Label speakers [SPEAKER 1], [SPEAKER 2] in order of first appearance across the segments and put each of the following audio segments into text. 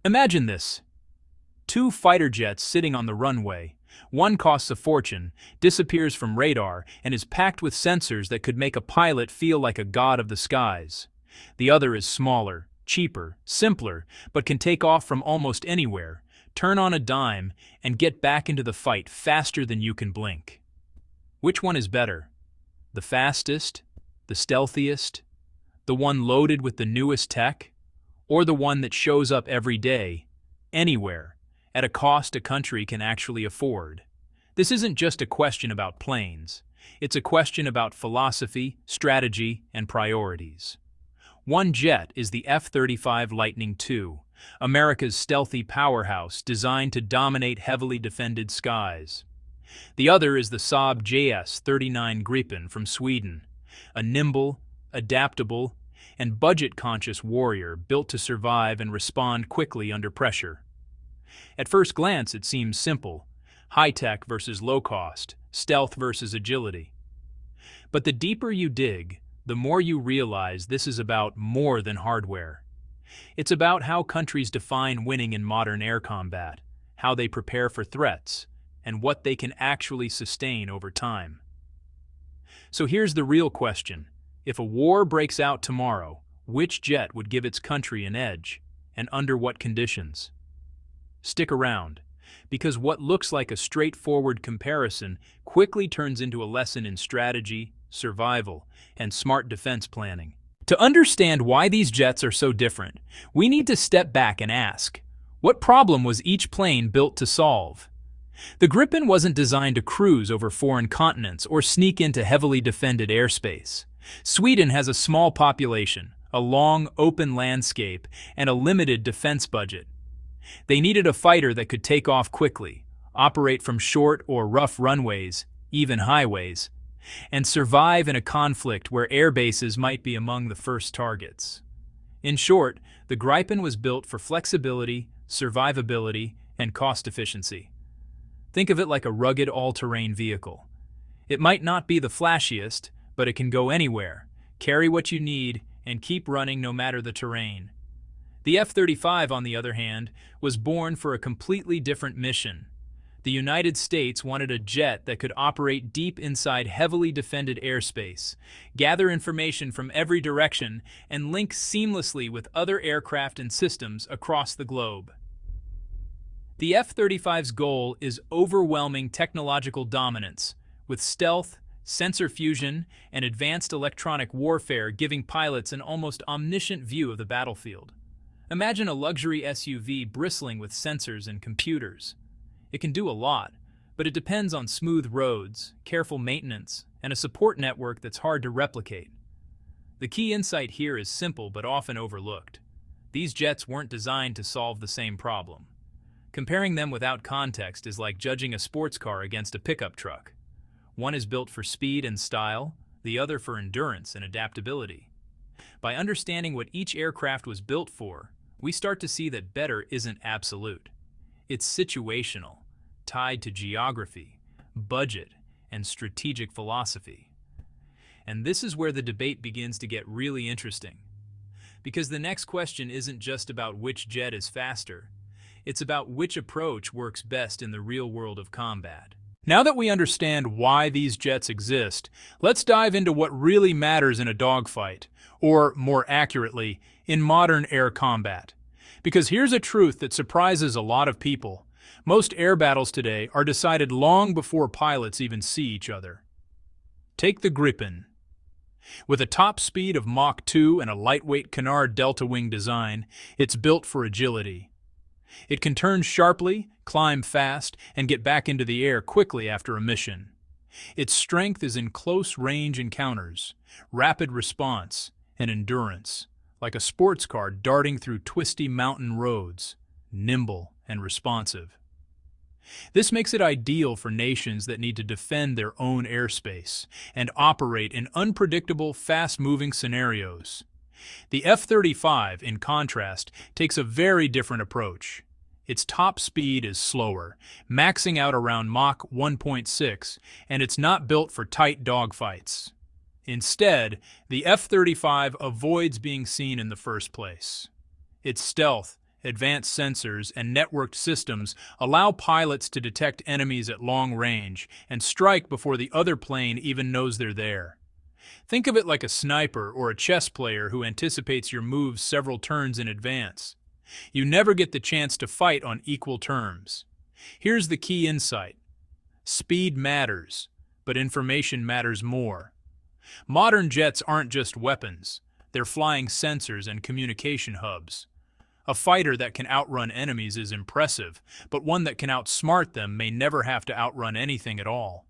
[SPEAKER 1] Imagine this. Two fighter jets sitting on the runway. One costs a fortune, disappears from radar, and is packed with sensors that could make a pilot feel like a god of the skies. The other is smaller, cheaper, simpler, but can take off from almost anywhere, turn on a dime, and get back into the fight faster than you can blink. Which one is better? The fastest? The stealthiest? The one loaded with the newest tech? Or the one that shows up every day, anywhere, at a cost a country can actually afford? This isn't just a question about planes. It's a question about philosophy, strategy, and priorities. One jet is the F-35 Lightning II, America's stealthy powerhouse designed to dominate heavily defended skies. The other is the Saab JS-39 Gripen from Sweden, a nimble, adaptable, and budget-conscious warrior built to survive and respond quickly under pressure. At first glance, it seems simple: high-tech versus low-cost, stealth versus agility. But the deeper you dig, the more you realize this is about more than hardware. It's about how countries define winning in modern air combat, how they prepare for threats, and what they can actually sustain over time. So here's the real question. If a war breaks out tomorrow, which jet would give its country an edge, and under what conditions? Stick around, because what looks like a straightforward comparison quickly turns into a lesson in strategy, survival, and smart defense planning. To understand why these jets are so different, we need to step back and ask, what problem was each plane built to solve? The Gripen wasn't designed to cruise over foreign continents or sneak into heavily defended airspace. Sweden has a small population, a long, open landscape, and a limited defense budget. They needed a fighter that could take off quickly, operate from short or rough runways, even highways, and survive in a conflict where air bases might be among the first targets. In short, the Gripen was built for flexibility, survivability, and cost efficiency. Think of it like a rugged all-terrain vehicle. It might not be the flashiest, but it can go anywhere, carry what you need, and keep running no matter the terrain. The F-35, on the other hand, was born for a completely different mission. The United States wanted a jet that could operate deep inside heavily defended airspace, gather information from every direction, and link seamlessly with other aircraft and systems across the globe. The F-35's goal is overwhelming technological dominance, with stealth, sensor fusion, and advanced electronic warfare giving pilots an almost omniscient view of the battlefield. Imagine a luxury SUV bristling with sensors and computers. It can do a lot, but it depends on smooth roads, careful maintenance, and a support network that's hard to replicate. The key insight here is simple but often overlooked. These jets weren't designed to solve the same problem. Comparing them without context is like judging a sports car against a pickup truck. One is built for speed and style, the other for endurance and adaptability. By understanding what each aircraft was built for, we start to see that better isn't absolute. It's situational, tied to geography, budget, and strategic philosophy. And this is where the debate begins to get really interesting. Because the next question isn't just about which jet is faster, it's about which approach works best in the real world of combat. Now that we understand why these jets exist, let's dive into what really matters in a dogfight, or more accurately, in modern air combat. Because here's a truth that surprises a lot of people. Most air battles today are decided long before pilots even see each other. Take the Gripen. With a top speed of Mach 2 and a lightweight canard delta wing design, it's built for agility. It can turn sharply, climb fast, and get back into the air quickly after a mission. Its strength is in close-range encounters, rapid response, and endurance, like a sports car darting through twisty mountain roads, nimble and responsive. This makes it ideal for nations that need to defend their own airspace and operate in unpredictable, fast-moving scenarios. The F-35, in contrast, takes a very different approach. Its top speed is slower, maxing out around Mach 1.6, and it's not built for tight dogfights. Instead, the F-35 avoids being seen in the first place. Its stealth Advanced sensors and networked systems allow pilots to detect enemies at long range and strike before the other plane even knows they're there. Think of it like a sniper or a chess player who anticipates your moves several turns in advance. You never get the chance to fight on equal terms. Here's the key insight. Speed matters, but information matters more. Modern jets aren't just weapons, they're flying sensors and communication hubs. A fighter that can outrun enemies is impressive, but one that can outsmart them may never have to outrun anything at all.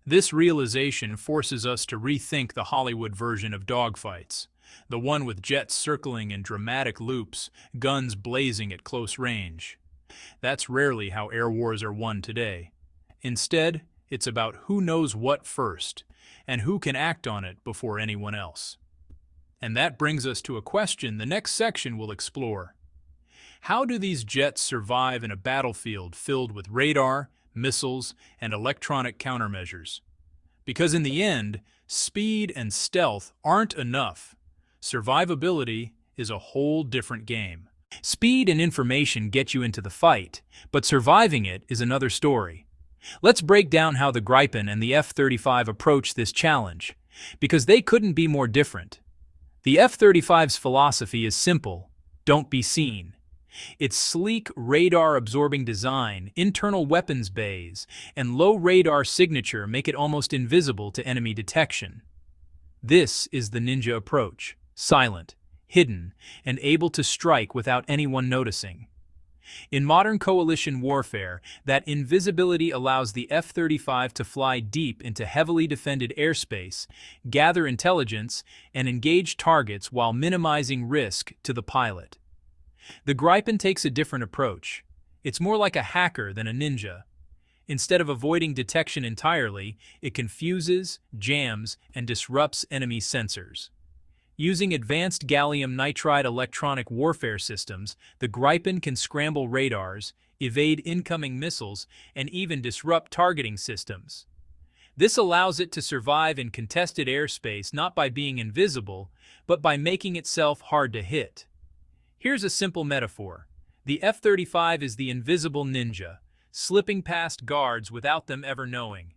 [SPEAKER 1] This realization forces us to rethink the Hollywood version of dogfights, the one with jets circling in dramatic loops, guns blazing at close range. That's rarely how air wars are won today. Instead, it's about who knows what first, and who can act on it before anyone else. And that brings us to a question the next section will explore. How do these jets survive in a battlefield filled with radar, missiles, and electronic countermeasures? Because in the end, speed and stealth aren't enough. Survivability is a whole different game. Speed and information get you into the fight, but surviving it is another story. Let's break down how the Gripen and the F-35 approach this challenge, because they couldn't be more different. The F-35's philosophy is simple: don't be seen. Its sleek, radar-absorbing design, internal weapons bays, and low radar signature make it almost invisible to enemy detection. This is the ninja approach: silent, hidden, and able to strike without anyone noticing. In modern coalition warfare, that invisibility allows the F-35 to fly deep into heavily defended airspace, gather intelligence, and engage targets while minimizing risk to the pilot. The Gripen takes a different approach. It's more like a hacker than a ninja. Instead of avoiding detection entirely, it confuses, jams, and disrupts enemy sensors. Using advanced gallium nitride electronic warfare systems, the Gripen can scramble radars, evade incoming missiles, and even disrupt targeting systems. This allows it to survive in contested airspace not by being invisible, but by making itself hard to hit. Here's a simple metaphor. The F-35 is the invisible ninja, slipping past guards without them ever knowing.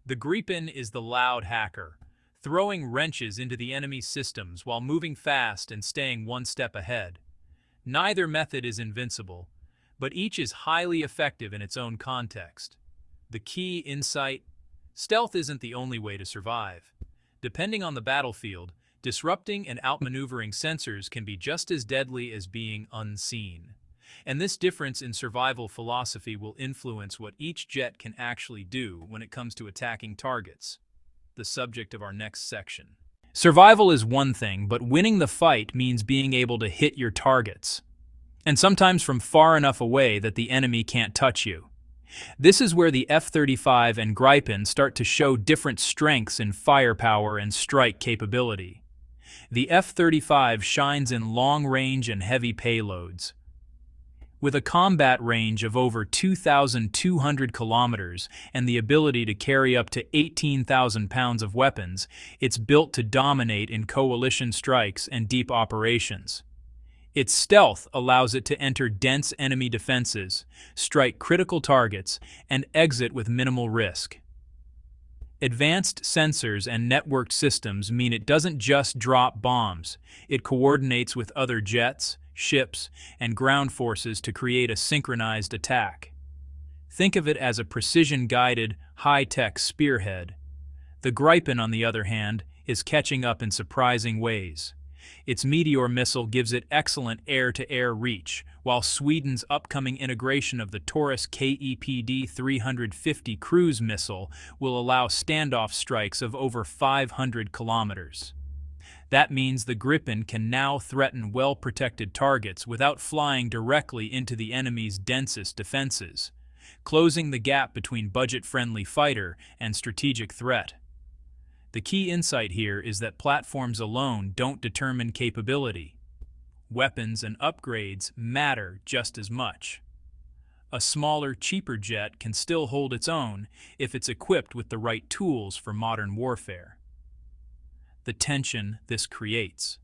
[SPEAKER 1] The Gripen is the loud hacker, throwing wrenches into the enemy's systems while moving fast and staying one step ahead. Neither method is invincible, but each is highly effective in its own context. The key insight: stealth isn't the only way to survive. Depending on the battlefield, disrupting and outmaneuvering sensors can be just as deadly as being unseen. And this difference in survival philosophy will influence what each jet can actually do when it comes to attacking targets, the subject of our next section. Survival is one thing, but winning the fight means being able to hit your targets, and sometimes from far enough away that the enemy can't touch you. This is where the F-35 and Gripen start to show different strengths in firepower and strike capability. The F-35 shines in long range and heavy payloads. With a combat range of over 2,200 kilometers and the ability to carry up to 18,000 pounds of weapons, it's built to dominate in coalition strikes and deep operations. Its stealth allows it to enter dense enemy defenses, strike critical targets, and exit with minimal risk. Advanced sensors and networked systems mean it doesn't just drop bombs, it coordinates with other jets, ships, and ground forces to create a synchronized attack. Think of it as a precision-guided, high-tech spearhead. The Gripen, on the other hand, is catching up in surprising ways. Its Meteor missile gives it excellent air-to-air reach, while Sweden's upcoming integration of the Taurus KEPD-350 cruise missile will allow standoff strikes of over 500 kilometers. That means the Gripen can now threaten well-protected targets without flying directly into the enemy's densest defenses, closing the gap between budget-friendly fighter and strategic threat. The key insight here is that platforms alone don't determine capability. Weapons and upgrades matter just as much. A smaller, cheaper jet can still hold its own if it's equipped with the right tools for modern warfare. The tension this creates.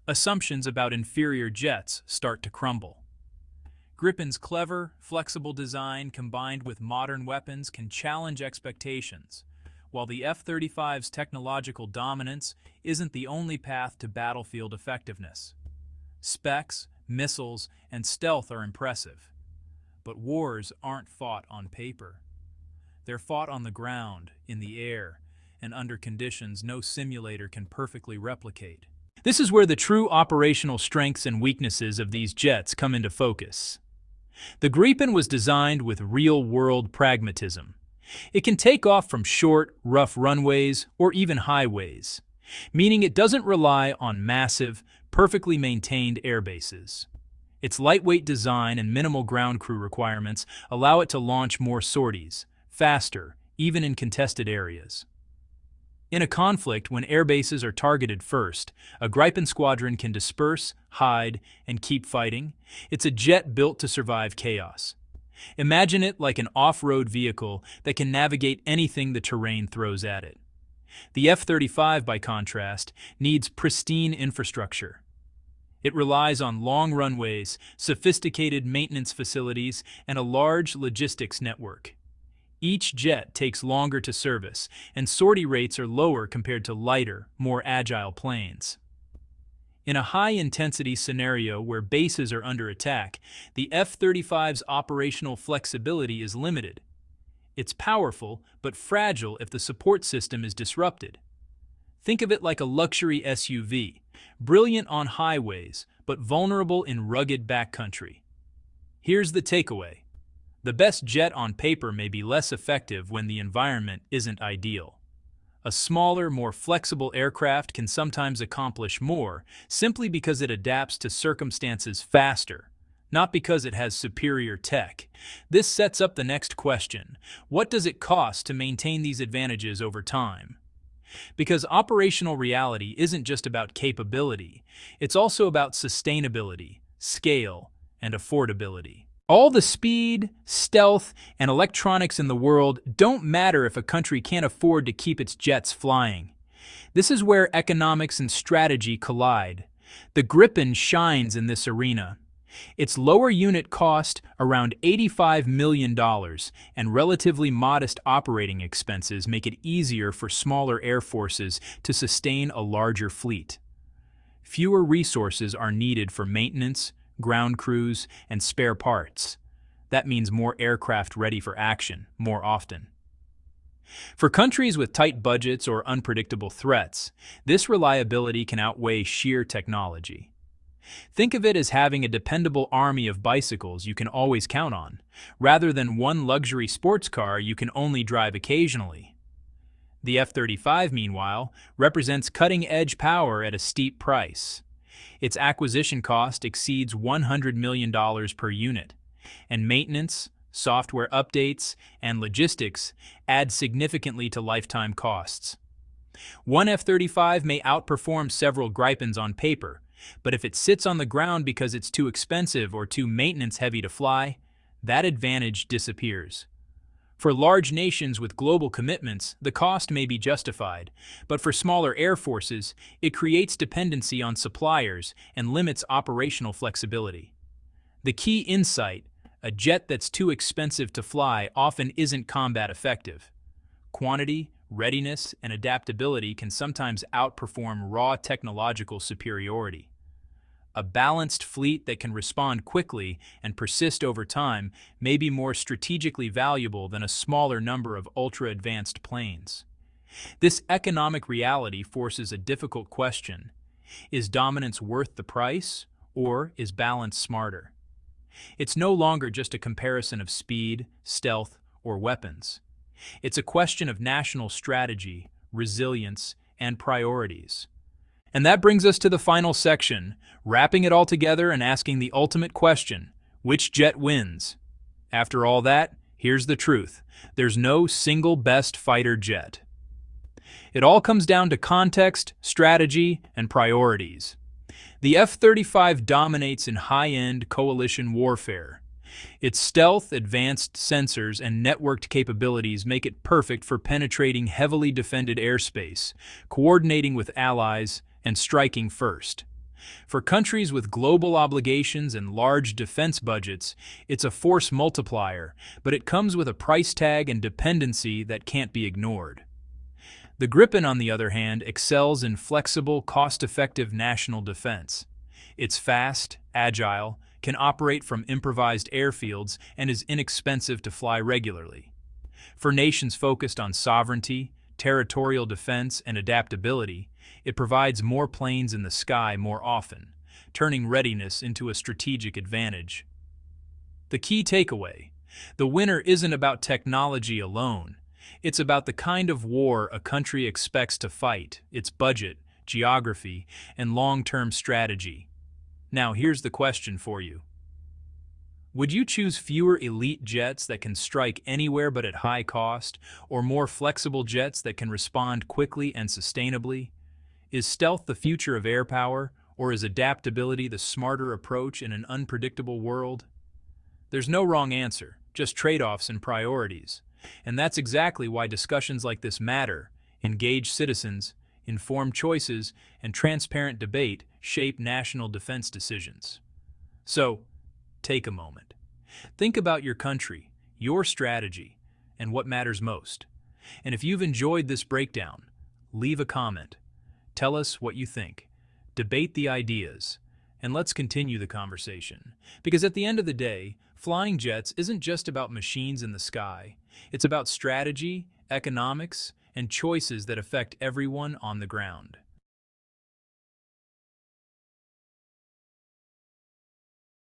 [SPEAKER 1] assumptions about inferior jets start to crumble. Gripen's clever, flexible design combined with modern weapons can challenge expectations, while the F-35's technological dominance isn't the only path to battlefield effectiveness. Specs, missiles, and stealth are impressive, but wars aren't fought on paper. They're fought on the ground, in the air, and under conditions no simulator can perfectly replicate. This is where the true operational strengths and weaknesses of these jets come into focus. The Gripen was designed with real-world pragmatism. It can take off from short, rough runways or even highways, meaning it doesn't rely on massive, perfectly maintained airbases. Its lightweight design and minimal ground crew requirements allow it to launch more sorties, faster, even in contested areas. In a conflict, when airbases are targeted first, a Gripen squadron can disperse, hide, and keep fighting. It's a jet built to survive chaos. Imagine it like an off-road vehicle that can navigate anything the terrain throws at it. The F-35, by contrast, needs pristine infrastructure. It relies on long runways, sophisticated maintenance facilities, and a large logistics network. Each jet takes longer to service, and sortie rates are lower compared to lighter, more agile planes. In a high-intensity scenario where bases are under attack, the F-35's operational flexibility is limited. It's powerful, but fragile if the support system is disrupted. Think of it like a luxury SUV, brilliant on highways, but vulnerable in rugged backcountry. Here's the takeaway. The best jet on paper may be less effective when the environment isn't ideal. A smaller, more flexible aircraft can sometimes accomplish more simply because it adapts to circumstances faster, not because it has superior tech. This sets up the next question. What does it cost to maintain these advantages over time? Because operational reality isn't just about capability, it's also about sustainability, scale, and affordability. All the speed, stealth, and electronics in the world don't matter if a country can't afford to keep its jets flying. This is where economics and strategy collide. The Gripen shines in this arena. Its lower unit cost, around $85 million, and relatively modest operating expenses make it easier for smaller air forces to sustain a larger fleet. Fewer resources are needed for maintenance, ground crews, and spare parts. That means more aircraft ready for action, more often. For countries with tight budgets or unpredictable threats, this reliability can outweigh sheer technology. Think of it as having a dependable army of bicycles you can always count on, rather than one luxury sports car you can only drive occasionally. The F-35, meanwhile, represents cutting-edge power at a steep price. Its acquisition cost exceeds $100 million per unit, and maintenance, software updates, and logistics add significantly to lifetime costs. One F-35 may outperform several Gripens on paper, but if it sits on the ground because it's too expensive or too maintenance-heavy to fly, that advantage disappears. For large nations with global commitments, the cost may be justified, but for smaller air forces, it creates dependency on suppliers and limits operational flexibility. The key insight: a jet that's too expensive to fly often isn't combat effective. Quantity, readiness, and adaptability can sometimes outperform raw technological superiority. A balanced fleet that can respond quickly and persist over time may be more strategically valuable than a smaller number of ultra-advanced planes. This economic reality forces a difficult question. Is dominance worth the price, or is balance smarter? It's no longer just a comparison of speed, stealth, or weapons. It's a question of national strategy, resilience, and priorities. And that brings us to the final section, wrapping it all together and asking the ultimate question: which jet wins? After all that, here's the truth. There's no single best fighter jet. It all comes down to context, strategy, and priorities. The F-35 dominates in high-end coalition warfare. Its stealth, advanced sensors, and networked capabilities make it perfect for penetrating heavily defended airspace, coordinating with allies, and striking first. For countries with global obligations and large defense budgets, it's a force multiplier, but it comes with a price tag and dependency that can't be ignored. The Gripen, on the other hand, excels in flexible, cost-effective national defense. It's fast, agile, can operate from improvised airfields, and is inexpensive to fly regularly. For nations focused on sovereignty, territorial defense, and adaptability, it provides more planes in the sky more often, turning readiness into a strategic advantage. The key takeaway: the winner isn't about technology alone. It's about the kind of war a country expects to fight, its budget, geography, and long-term strategy. Now, here's the question for you. Would you choose fewer elite jets that can strike anywhere but at high cost, or more flexible jets that can respond quickly and sustainably? Is stealth the future of air power, or is adaptability the smarter approach in an unpredictable world? There's no wrong answer, just trade-offs and priorities. And that's exactly why discussions like this matter. Engaged citizens, informed choices, and transparent debate shape national defense decisions. So, take a moment. Think about your country, your strategy, and what matters most. And if you've enjoyed this breakdown, leave a comment. Tell us what you think. Debate the ideas. And let's continue the conversation. Because at the end of the day, flying jets isn't just about machines in the sky. It's about strategy, economics, and choices that affect everyone on the ground.